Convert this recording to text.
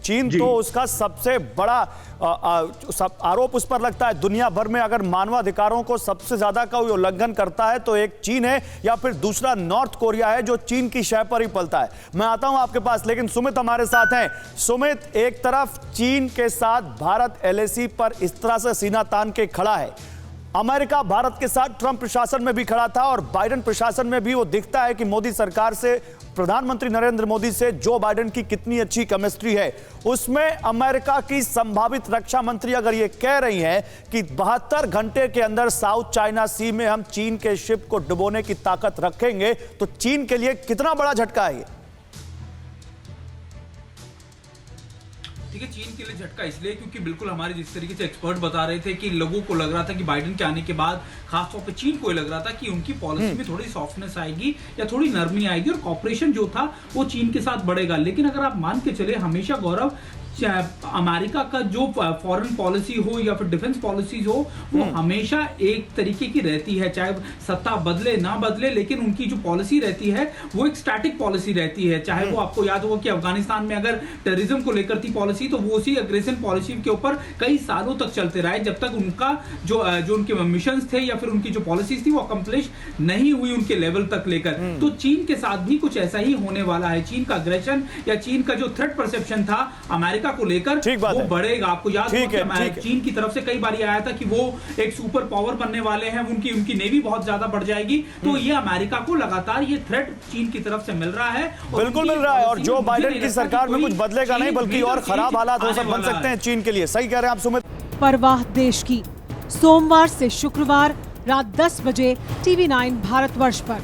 चीन तो उसका सबसे बड़ा आरोप उस पर लगता है। दुनिया भर में अगर मानवाधिकारों को सबसे ज्यादा का उल्लंघन करता है तो एक चीन है या फिर दूसरा नॉर्थ कोरिया है, जो चीन की शय पर ही पलता है। मैं आता हूं आपके पास, लेकिन सुमित हमारे साथ हैं। सुमित, एक तरफ चीन के साथ भारत एलएसी पर इस तरह से सीना तान के खड़ा है, अमेरिका भारत के साथ ट्रंप प्रशासन में भी खड़ा था और बाइडेन प्रशासन में भी वो दिखता है कि मोदी सरकार से, प्रधानमंत्री नरेंद्र मोदी से जो बाइडेन की कितनी अच्छी केमिस्ट्री है। उसमें अमेरिका की संभावित रक्षा मंत्री अगर ये कह रही हैं कि 72 घंटे के अंदर साउथ चाइना सी में हम चीन के शिप को डुबोने की ताकत रखेंगे, तो चीन के लिए कितना बड़ा झटका है ये? देखिए, चीन के लिए झटका इसलिए क्योंकि बिल्कुल हमारे जिस तरीके से एक्सपर्ट बता रहे थे कि लोगों को लग रहा था कि बाइडेन के आने के बाद खासतौर पे चीन को लग रहा था कि उनकी पॉलिसी में थोड़ी सॉफ्टनेस आएगी या थोड़ी नरमी आएगी और कॉपरेशन जो था वो चीन के साथ बढ़ेगा। लेकिन अगर आप मान के चले, हमेशा गौरव, अमेरिका का जो फॉरेन पॉलिसी हो या फिर डिफेंस पॉलिसी हो, वो हमेशा एक तरीके की रहती है, चाहे सत्ता बदले ना बदले, लेकिन उनकी जो पॉलिसी रहती है वो एक स्टैटिक पॉलिसी रहती है। चाहे वो आपको याद होगा कि अफगानिस्तान में अगर टेररिज्म को लेकर थी पॉलिसी, तो वो उसी अग्रेशन पॉलिसी के ऊपर कई सालों तक चलते रहे, जब तक उनका जो उनके मिशंस थे या फिर उनकी जो पॉलिसीज थी वो अकम्प्लिश नहीं हुई उनके लेवल तक लेकर। तो चीन के साथ भी कुछ ऐसा ही होने वाला है। चीन का अग्रेशन या चीन का जो थ्रेट परसेप्शन था अमेरिका को लेकर, वो बढ़ेगा। आपको याद होगा कि चीन की तरफ से कई बार आया था कि वो एक सुपर पावर बनने वाले हैं, उनकी नेवी बहुत ज्यादा बढ़ जाएगी। तो ये अमेरिका को लगातार ये थ्रेट चीन की तरफ से मिल रहा है, बिल्कुल मिल रहा है। और जो बाइडेन की सरकार में कुछ बदलेगा नहीं, बल्कि और खराब हालात बन सकते हैं चीन के लिए। सही कह रहे हैं आप सुमित। परवाह देश की, सोमवार से शुक्रवार रात 10 बजे TV9 भारतवर्ष पर।